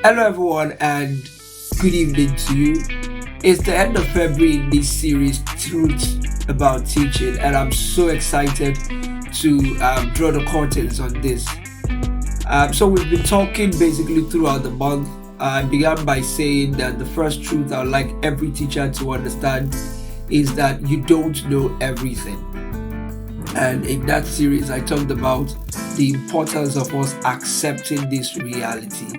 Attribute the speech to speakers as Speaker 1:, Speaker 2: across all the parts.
Speaker 1: Hello everyone and good evening to you. It's the end of February in this series, Truth About Teaching, and I'm so excited to draw the curtains on this. So we've been talking basically throughout the month. I began by saying that the first truth I'd like every teacher to understand is that you don't know everything. And in that series, I talked about the importance of us accepting this reality.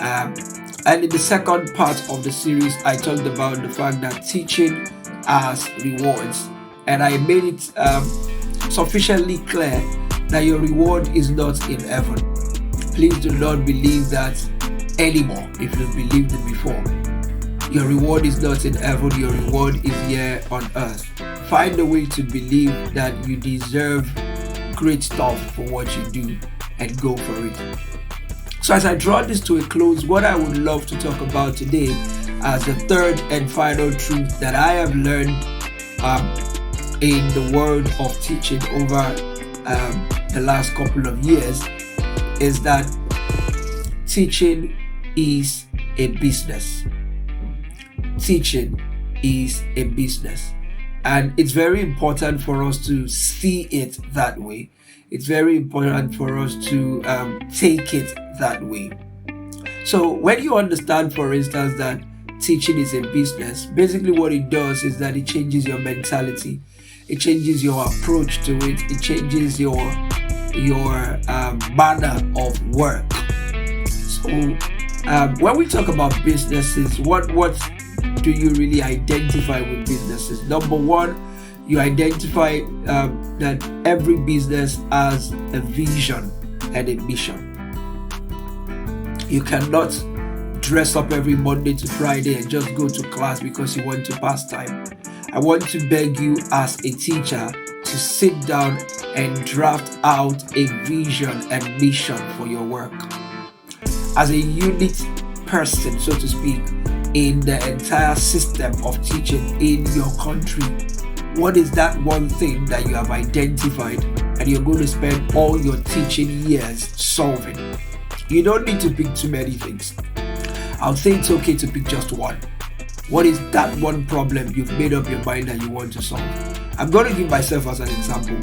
Speaker 1: And in the second part of the series, I talked about the fact that teaching has rewards. And I made it sufficiently clear that your reward is not in heaven. Please do not believe that anymore if you believed it before. Your reward is not in heaven, your reward is here on earth. Find a way to believe that you deserve great stuff for what you do and go for it. So as I draw this to a close, what I would love to talk about today as the third and final truth that I have learned in the world of teaching over the last couple of years is that teaching is a business. Teaching is a business. And it's very important for us to see it that way. It's very important for us to take it that way. So when you understand, for instance, that teaching is a business, basically what it does is that it changes your mentality. It changes your approach to it. It changes your manner of work. So when we talk about businesses, what do you really identify with businesses? Number one, you identify that every business has a vision and a mission. You cannot dress up every Monday to Friday and just go to class because you want to pass time. I want to beg you as a teacher to sit down and draft out a vision and mission for your work. As a unit person, so to speak, in the entire system of teaching in your country, what is that one thing that you have identified and you're going to spend all your teaching years solving? You don't need to pick too many things. I'll say it's okay to pick just one. What is that one problem you've made up your mind that you want to solve? I'm going to give myself as an example.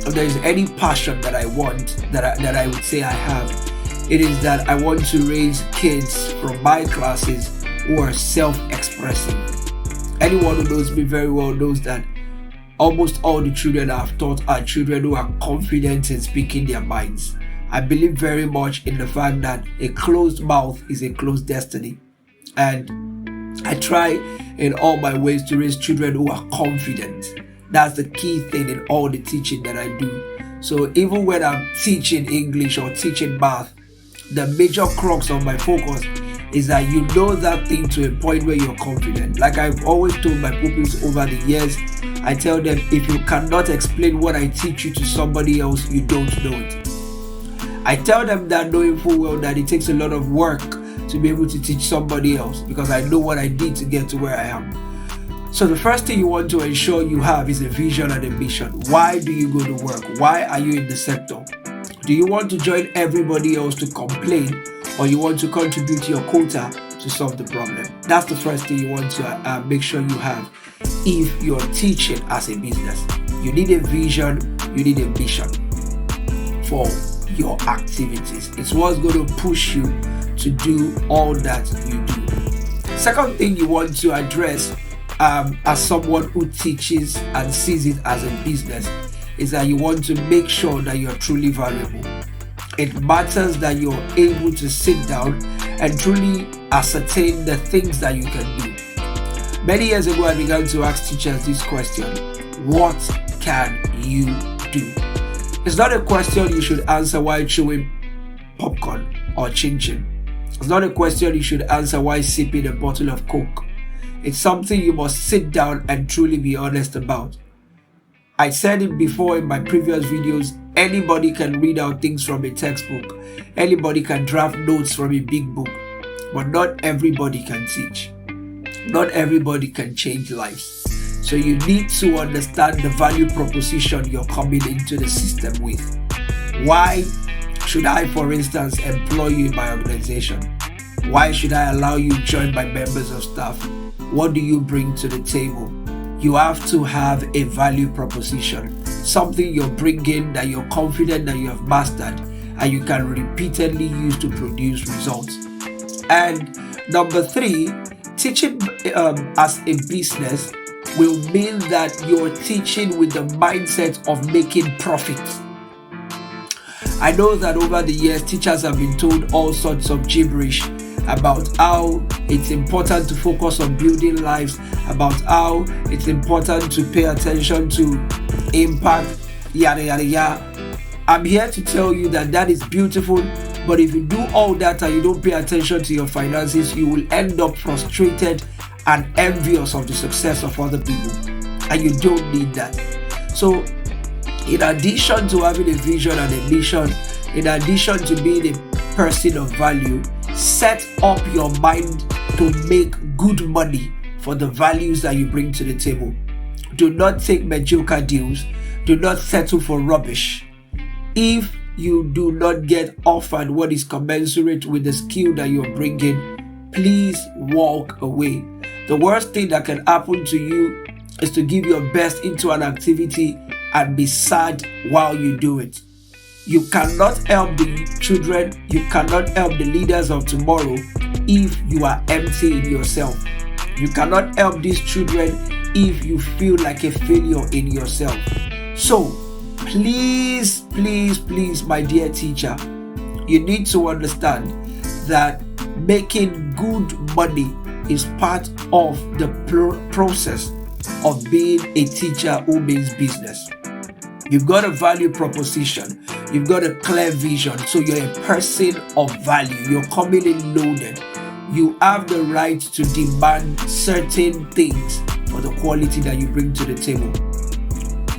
Speaker 1: If there is any passion that I want, that I would say I have, it is that I want to raise kids from my classes who are self-expressing. Anyone who knows me very well knows that almost all the children I've taught are children who are confident in speaking their minds. I believe very much in the fact that a closed mouth is a closed destiny. And I try in all my ways to raise children who are confident. That's the key thing in all the teaching that I do. So even when I'm teaching English or teaching math, the major crux of my focus is that you know that thing to a point where you're confident. Like I've always told my pupils over the years, I tell them, if you cannot explain what I teach you to somebody else, you don't know it. I tell them that knowing full well that it takes a lot of work to be able to teach somebody else because I know what I did to get to where I am. So the first thing you want to ensure you have is a vision and a mission. Why do you go to work? Why are you in the sector? Do you want to join everybody else to complain, or you want to contribute to your quota to solve the problem? That's the first thing you want to make sure you have if you're teaching as a business. You need a vision, you need a mission for your activities. It's what's going to push you to do all that you do. Second thing you want to address as someone who teaches and sees it as a business is that you want to make sure that you're truly valuable. It matters that you're able to sit down and truly ascertain the things that you can do. Many years ago, I began to ask teachers this question: what can you do? It's not a question you should answer while chewing popcorn or chin-chin. It's not a question you should answer while sipping a bottle of Coke. It's something you must sit down and truly be honest about. I said it before in my previous videos, anybody can read out things from a textbook. Anybody can draft notes from a big book. But not everybody can teach. Not everybody can change lives. So you need to understand the value proposition you're coming into the system with. Why should I, for instance, employ you in my organization? Why should I allow you to join my members of staff? What do you bring to the table? You have to have a value proposition, something you're bringing that you're confident that you have mastered and you can repeatedly use to produce results. And number 3, teaching as a business will mean that you're teaching with the mindset of making profit. I know that over the years, teachers have been told all sorts of gibberish about how it's important to focus on building lives, about how it's important to pay attention to impact, yada yada yada. I'm here to tell you that that is beautiful, but if you do all that and you don't pay attention to your finances, you will end up frustrated and envious of the success of other people, and you don't need that. So in addition to having a vision and a mission, in addition to being a person of value, set up your mind to make good money for the values that you bring to the table. Do not take mediocre deals. Do not settle for rubbish. If you do not get offered what is commensurate with the skill that you're bringing, please walk away. The worst thing that can happen to you is to give your best into an activity and be sad while you do it. You cannot help the children, you cannot help the leaders of tomorrow if you are empty in yourself. You cannot help these children if you feel like a failure in yourself. So, please, my dear teacher, you need to understand that making good money is part of the process of being a teacher who means business. You've got a value proposition. You've got a clear vision. So you're a person of value. You're coming in loaded. You have the right to demand certain things for the quality that you bring to the table.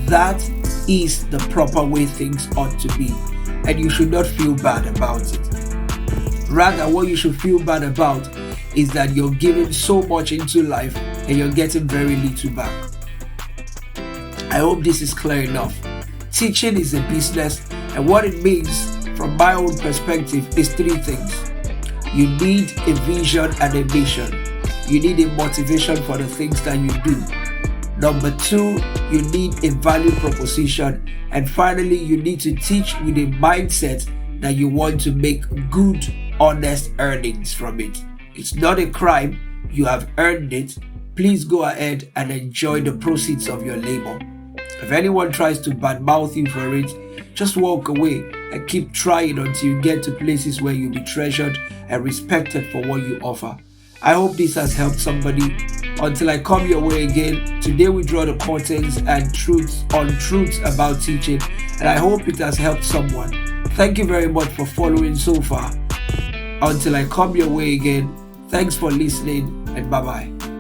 Speaker 1: That is the proper way things ought to be. And you should not feel bad about it. Rather, what you should feel bad about is that you're giving so much into life and you're getting very little back. I hope this is clear enough. Teaching is a business, and what it means from my own perspective is 3 things. You need a vision and a mission. You need a motivation for the things that you do. Number 2, you need a value proposition. And finally, you need to teach with a mindset that you want to make good, honest earnings from it. It's not a crime. You have earned it. Please go ahead and enjoy the proceeds of your labor. If anyone tries to badmouth you for it, just walk away and keep trying until you get to places where you'll be treasured and respected for what you offer. I hope this has helped somebody. Until I come your way again, today we draw the curtains and truths about teaching, and I hope it has helped someone. Thank you very much for following so far. Until I come your way again, thanks for listening, and bye-bye.